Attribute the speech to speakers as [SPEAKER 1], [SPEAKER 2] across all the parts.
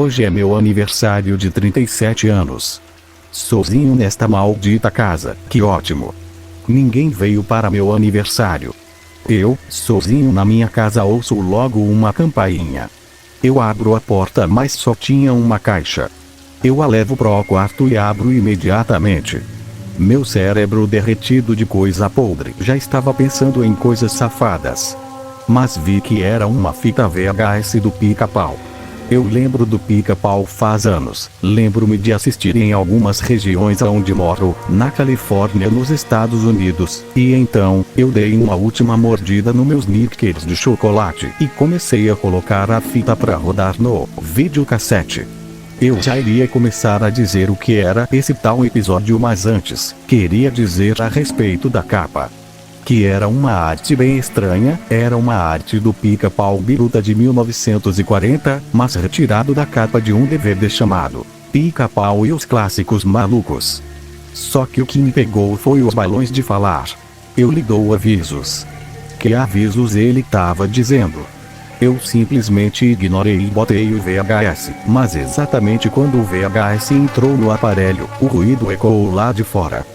[SPEAKER 1] Hoje é meu aniversário de 37 anos. Sozinho nesta maldita casa, que ótimo. Ninguém veio para meu aniversário. Eu, sozinho na minha casa, ouço logo uma campainha. Eu abro a porta, mas só tinha uma caixa. Eu a levo pro quarto e abro imediatamente. Meu cérebro derretido de coisa podre já estava pensando em coisas safadas. Mas vi que era uma fita VHS do Pica-Pau. Eu lembro do Pica-Pau faz anos. Lembro-me de assistir em algumas regiões onde moro, na Califórnia, nos Estados Unidos. E então, eu dei uma última mordida no meus Snickers de chocolate e comecei a colocar a fita para rodar no videocassete. Eu já iria começar a dizer o que era esse tal episódio, mas antes, queria dizer a respeito da capa. Que era uma arte bem estranha, era uma arte do Pica-Pau Biruta de 1940, mas retirado da capa de um DVD chamado Pica-Pau e os Clássicos Malucos. Só que o que me pegou foi os balões de falar. Eu lhe dou avisos. Que avisos ele tava dizendo? Eu simplesmente ignorei e botei o VHS, mas exatamente quando o VHS entrou no aparelho, o ruído ecoou lá de fora.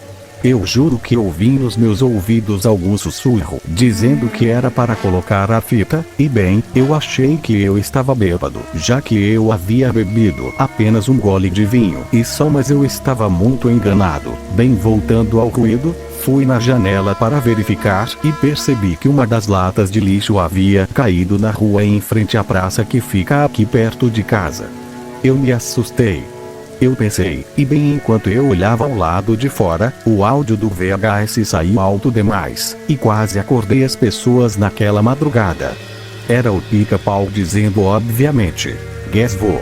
[SPEAKER 1] Eu juro que ouvi nos meus ouvidos algum sussurro, dizendo que era para colocar a fita, e bem, eu achei que eu estava bêbado, já que eu havia bebido apenas um gole de vinho, e só, mas eu estava muito enganado. Bem, voltando ao ruído, fui na janela para verificar e percebi que uma das latas de lixo havia caído na rua em frente à praça que fica aqui perto de casa. Eu me assustei. Eu pensei, e bem enquanto eu olhava ao lado de fora, o áudio do VHS saiu alto demais, e quase acordei as pessoas naquela madrugada. Era o Pica-Pau dizendo obviamente, "Guess Who?"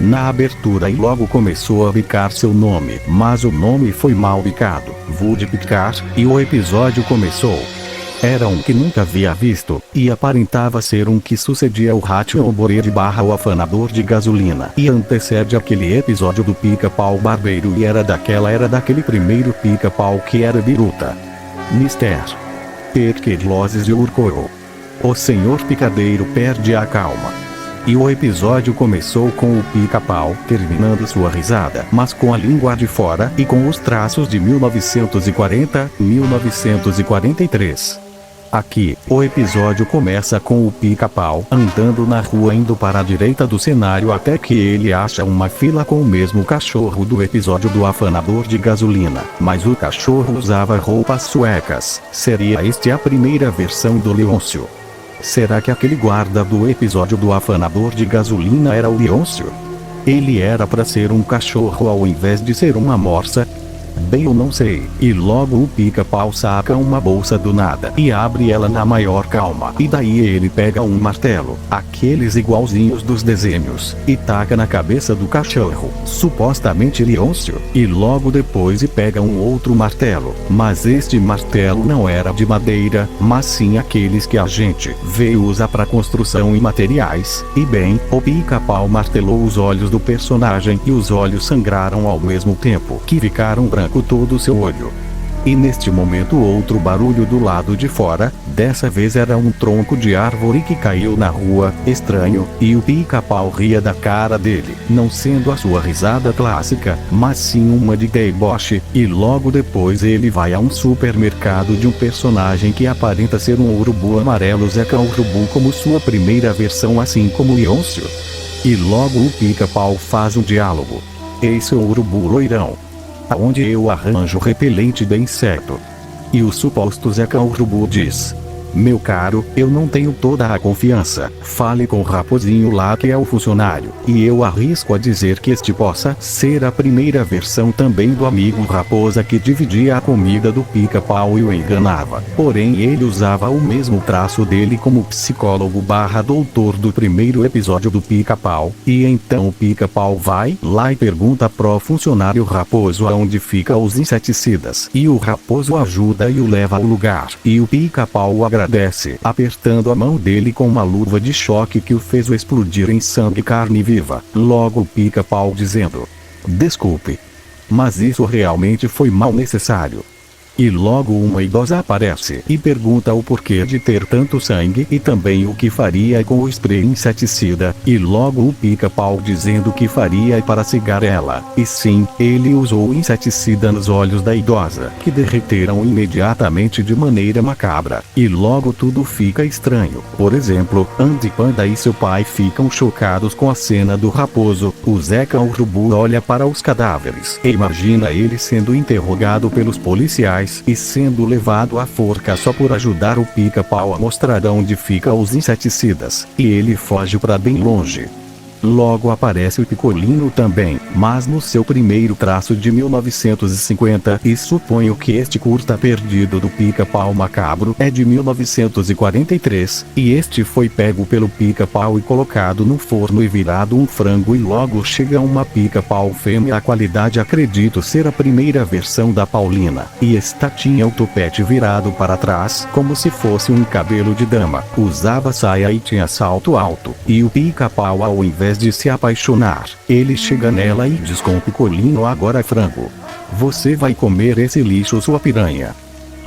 [SPEAKER 1] na abertura, e logo começou a bicar seu nome, mas o nome foi mal bicado, vou de picar, e o episódio começou. Era um que nunca havia visto, e aparentava ser um que sucedia o Ratio Borede / o afanador de gasolina, e antecede aquele episódio do Pica-Pau Barbeiro, e era daquele primeiro Pica-Pau que era biruta. Mister Perquedloses e Urcoro. O senhor picadeiro perde a calma. E o episódio começou com o Pica-Pau terminando sua risada, mas com a língua de fora e com os traços de 1940, 1943. Aqui, o episódio começa com o Pica-Pau andando na rua indo para a direita do cenário até que ele acha uma fila com o mesmo cachorro do episódio do afanador de gasolina, mas o cachorro usava roupas suecas. Seria este a primeira versão do Leôncio? Será que aquele guarda do episódio do afanador de gasolina era o Leôncio? Ele era para ser um cachorro ao invés de ser uma morsa? Bem, eu não sei. E logo o Pica-Pau saca uma bolsa do nada e abre ela na maior calma. E daí ele pega um martelo, aqueles igualzinhos dos desenhos, e taca na cabeça do cachorro, supostamente Leôncio. E logo depois pega um outro martelo, mas este martelo não era de madeira, mas sim aqueles que a gente veio usar para construção e materiais. E bem, o Pica-Pau martelou os olhos do personagem e os olhos sangraram ao mesmo tempo que ficaram brancos todo o seu olho. E neste momento outro barulho do lado de fora, dessa vez era um tronco de árvore que caiu na rua, estranho, e o Pica-Pau ria da cara dele, não sendo a sua risada clássica, mas sim uma de deboche, e logo depois ele vai a um supermercado de um personagem que aparenta ser um urubu amarelo, Zeca Urubu, como sua primeira versão, assim como Leôncio. E logo o Pica-Pau faz um diálogo. Esse é o urubu loirão. Aonde eu arranjo repelente de inseto? E o suposto Zeca Urubu diz: meu caro, eu não tenho toda a confiança. Fale com o raposinho lá que é o funcionário. E eu arrisco a dizer que este possa ser a primeira versão também do amigo raposa que dividia a comida do Pica-Pau e o enganava. Porém ele usava o mesmo traço dele como psicólogo / doutor do primeiro episódio do Pica-Pau. E então o Pica-Pau vai lá e pergunta pro funcionário raposo aonde ficam os inseticidas. E o raposo ajuda e o leva ao lugar. E o Pica-Pau agradece, apertando a mão dele com uma luva de choque que o fez explodir em sangue e carne viva. Logo o Pica-Pau dizendo: desculpe, mas isso realmente foi mal necessário. E logo uma idosa aparece e pergunta o porquê de ter tanto sangue e também o que faria com o spray inseticida, e logo o Pica-Pau dizendo que faria para cegar ela. E sim, ele usou o inseticida nos olhos da idosa, que derreteram imediatamente de maneira macabra. E logo tudo fica estranho. Por exemplo, Andy Panda e seu pai ficam chocados com a cena do raposo. O Zeca Urubu olha para os cadáveres e imagina ele sendo interrogado pelos policiais e sendo levado à forca só por ajudar o Pica-Pau a mostrar onde ficam os inseticidas, e ele foge para bem longe. Logo aparece o Picolino também, mas no seu primeiro traço de 1950, e suponho que este curta perdido do Pica-Pau macabro é de 1943, e este foi pego pelo Pica-Pau e colocado no forno e virado um frango, e logo chega uma Pica-Pau fêmea. A qualidade acredito ser a primeira versão da Paulina, e esta tinha o topete virado para trás, como se fosse um cabelo de dama, usava saia e tinha salto alto, e o Pica-Pau, ao invés de se apaixonar, ele chega nela e diz com o Picolino: agora frango, você vai comer esse lixo, sua piranha.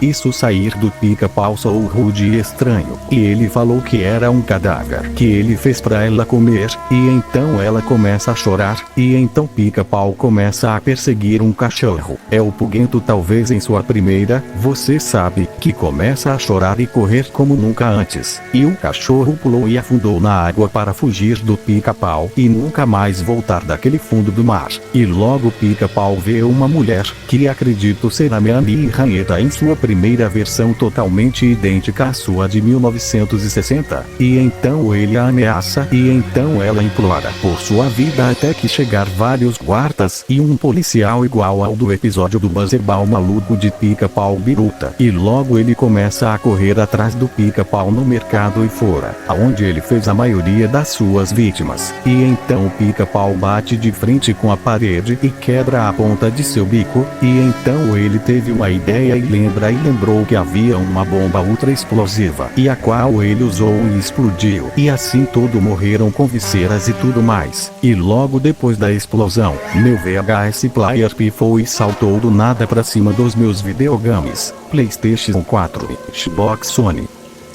[SPEAKER 1] Isso sair do Pica-Pau soou rude e estranho, e ele falou que era um cadáver que ele fez pra ela comer, e então ela começa a chorar, e então Pica-Pau começa a perseguir um cachorro. É o Puguento, talvez em sua primeira, você sabe, que começa a chorar e correr como nunca antes, e o cachorro pulou e afundou na água para fugir do Pica-Pau e nunca mais voltar daquele fundo do mar. E logo Pica-Pau vê uma mulher, que acredito ser a Miami Ranheta em sua primeira versão, totalmente idêntica à sua de 1960, e então ele a ameaça, e então ela implora por sua vida, até que chegar vários guardas e um policial igual ao do episódio do Buzzerball maluco de Pica-Pau Biruta, e logo ele começa a correr atrás do Pica-Pau no mercado e fora, aonde ele fez a maioria das suas vítimas, e então o Pica-Pau bate de frente com a parede e quebra a ponta de seu bico, e então ele teve uma ideia e lembrou que havia uma bomba ultra explosiva, e a qual ele usou e explodiu, e assim todos morreram com visceras e tudo mais. E logo depois da explosão, meu VHS player pifou e saltou do nada pra cima dos meus videogames, PlayStation 4 e Xbox Sony.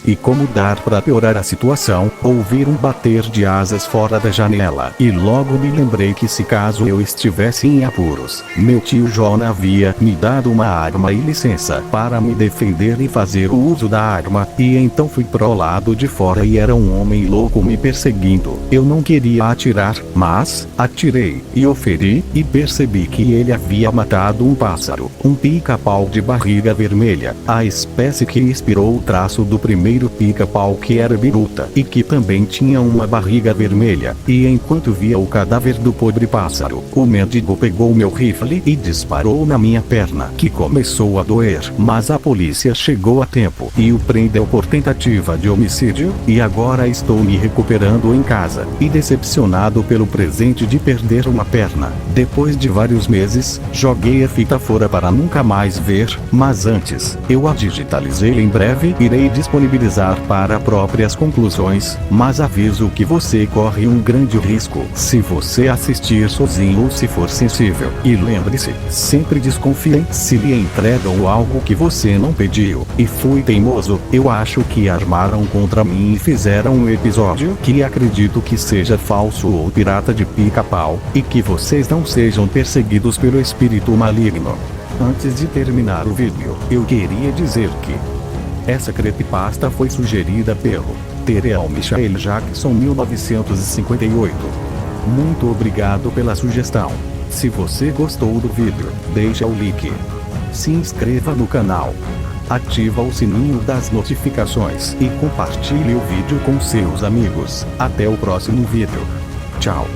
[SPEAKER 1] E como dar para piorar a situação, ouvir um bater de asas fora da janela. E logo me lembrei que se caso eu estivesse em apuros, meu tio John havia me dado uma arma e licença para me defender e fazer o uso da arma, e então fui pro lado de fora e era um homem louco me perseguindo. Eu não queria atirar, mas atirei, e o feri, e percebi que ele havia matado um pássaro, um Pica-Pau de barriga vermelha, a espécie que inspirou o traço do primeiro Pica-Pau, que era Biruta, e que também tinha uma barriga vermelha. E enquanto via o cadáver do pobre pássaro, o mendigo pegou meu rifle e disparou na minha perna, que começou a doer, mas a polícia chegou a tempo e o prendeu por tentativa de homicídio, e agora estou me recuperando em casa, e decepcionado pelo presente de perder uma perna. Depois de vários meses, joguei a fita fora para nunca mais ver, mas antes, eu a digitalizei. Em breve irei disponibilizar para próprias conclusões, mas aviso que você corre um grande risco se você assistir sozinho ou se for sensível. E lembre-se, sempre desconfie se lhe entregam algo que você não pediu. E fui teimoso, eu acho que armaram contra mim e fizeram um episódio que acredito que seja falso ou pirata de Pica-Pau, e que vocês não sejam perseguidos pelo espírito maligno. Antes de terminar o vídeo, eu queria dizer que essa creepypasta foi sugerida pelo Terrell Michael Jackson 1958. Muito obrigado pela sugestão. Se você gostou do vídeo, deixa o like, se inscreva no canal, ativa o sininho das notificações e compartilhe o vídeo com seus amigos. Até o próximo vídeo. Tchau.